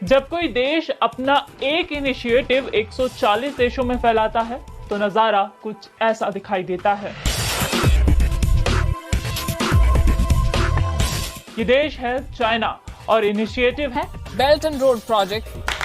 जब कोई देश अपना एक इनिशिएटिव 140 देशों में फैलाता है तो नजारा कुछ ऐसा दिखाई देता है। ये देश है चाइना और इनिशिएटिव है belt and road project.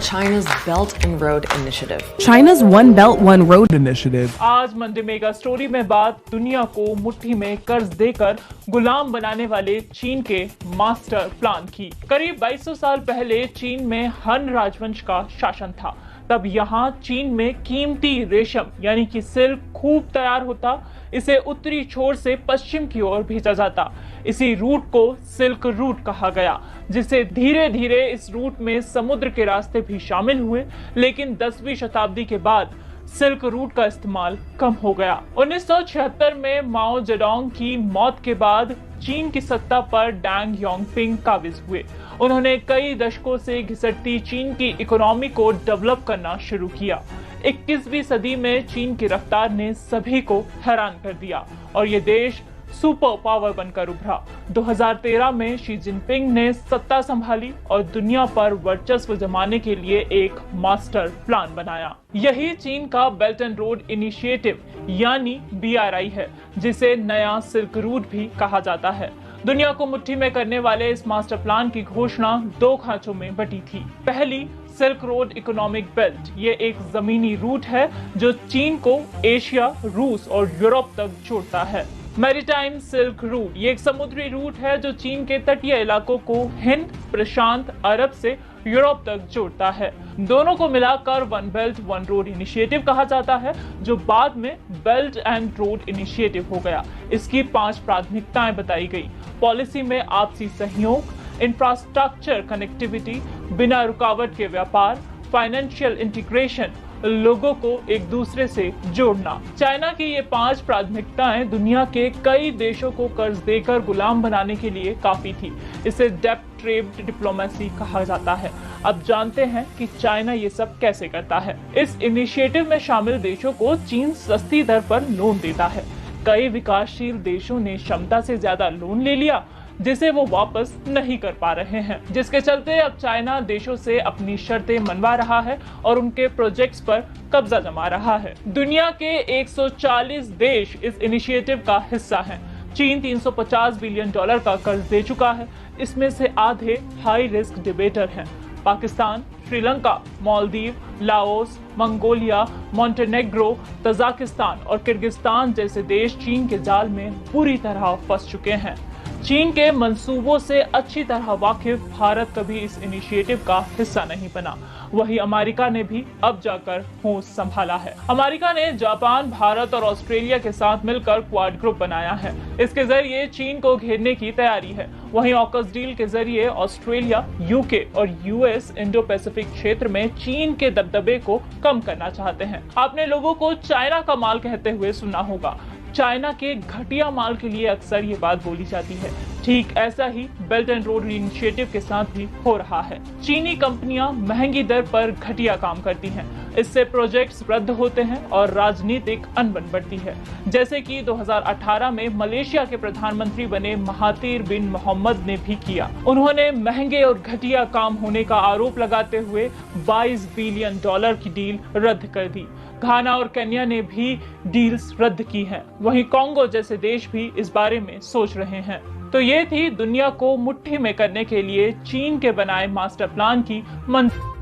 China's Belt and Road Initiative. China's One Belt One Road Initiative. आज मंडे मेगा स्टोरी में बात दुनिया को मुट्ठी में कर्ज देकर गुलाम बनाने वाले चीन के मास्टर प्लान की। करीब 2200 साल पहले चीन में हन राजवंश का शासन था। तब यहाँ चीन में कीमती रेशम यानी कि सिल्क खूब तैयार होता। इसे उत्तरी छोर से पश्चिम की ओर भेजा जाता। इसी रूट को सिल्क रूट कहा गया, जिसे धीरे धीरे इस रूट में समुद्र के रास्ते भी शामिल हुए। लेकिन 10वीं शताब्दी के बाद सिल्क रूट का इस्तेमाल कम हो गया। 1976 में माओ जेडोंग की मौत के बाद चीन की सत्ता पर डैंग याओपिंग काबिज हुए। उन्होंने कई दशकों से घिसटती चीन की इकोनॉमी को डेवलप करना शुरू किया। 21वीं सदी में चीन की रफ्तार ने सभी को हैरान कर दिया और ये देश सुपर पावर बनकर उभरा। 2013 में शी जिनपिंग ने सत्ता संभाली और दुनिया पर वर्चस्व जमाने के लिए एक मास्टर प्लान बनाया। यही चीन का बेल्ट एंड रोड इनिशिएटिव यानी BRI है, जिसे नया सिल्क रूट भी कहा जाता है। दुनिया को मुट्ठी में करने वाले इस मास्टर प्लान की घोषणा 2 खांचों में बटी थी। पहली, सिल्क रोड इकोनॉमिक बेल्ट। ये एक जमीनी रूट है जो चीन को एशिया, रूस और यूरोप तक जोड़ता है। मैरीटाइम सिल्क रूट, ये एक समुद्री रूट है जो चीन के तटीय इलाकों को हिंद, प्रशांत, अरब से यूरोप तक जोड़ता है। दोनों को मिलाकर one belt one road initiative कहा जाता है, जो बाद में बेल्ट एंड रोड इनिशिएटिव हो गया। इसकी 5 प्राथमिकताएं बताई गई। पॉलिसी में आपसी सहयोग, इंफ्रास्ट्रक्चर कनेक्टिविटी, बिना रुकावट के व्यापार, फाइनेंशियल इंटीग्रेशन, लोगों को एक दूसरे से जोड़ना। चाइना की ये 5 प्राथमिकताएं दुनिया के कई देशों को कर्ज देकर गुलाम बनाने के लिए काफी थी। इसे डेब्ट ट्रेड डिप्लोमेसी कहा जाता है। अब जानते हैं कि चाइना ये सब कैसे करता है। इस इनिशिएटिव में शामिल देशों को चीन सस्ती दर पर लोन देता है। कई विकासशील देशों ने क्षमता से ज्यादा लोन ले लिया, जिसे वो वापस नहीं कर पा रहे हैं, जिसके चलते अब चाइना देशों से अपनी शर्तें मनवा रहा है और उनके प्रोजेक्ट्स पर कब्जा जमा रहा है। दुनिया के 140 देश इस इनिशिएटिव का हिस्सा हैं। चीन $350 बिलियन का कर्ज दे चुका है। इसमें से आधे हाई रिस्क डिबेटर हैं। Pakistan, Sri Lanka, Maldives, Laos, Mongolia, Montenegro, Tajikistan और किर्गिस्तान जैसे देश चीन के जाल में पूरी तरह फंस चुके हैं। चीन के मंसूबों से अच्छी तरह वाकिफ भारत कभी इस इनिशिएटिव का हिस्सा नहीं बना। वही अमेरिका ने भी अब जाकर होश संभाला है। अमेरिका ने जापान, भारत और ऑस्ट्रेलिया के साथ मिलकर क्वाड ग्रुप बनाया है। इसके जरिए चीन को घेरने की तैयारी है। वहीं ऑकस डील के जरिए ऑस्ट्रेलिया, यूके और US इंडो पैसिफिक क्षेत्र में चीन के दबदबे को कम करना चाहते हैं। आपने लोगों को चाइना का माल कहते हुए सुना होगा। चाइना के घटिया माल के लिए अक्सर ये बात बोली जाती है। ठीक ऐसा ही बेल्ट एंड रोड इनिशिएटिव के साथ भी हो रहा है। चीनी कंपनियां महंगी दर पर घटिया काम करती हैं। इससे प्रोजेक्ट्स रद्द होते हैं और राजनीतिक अनबन बढ़ती है। जैसे कि 2018 में मलेशिया के प्रधानमंत्री बने महातीर बिन मोहम्मद ने भी किया। उन्होंने महंगे और घटिया काम होने का आरोप लगाते हुए $22 बिलियन की डील रद्द कर दी। घाना और केन्या ने भी डील्स रद्द की हैं। वहीं कांगो जैसे देश भी इस बारे में सोच रहे हैं। तो ये थी दुनिया को मुट्ठी में करने के लिए चीन के बनाए मास्टर प्लान की मंजूरी।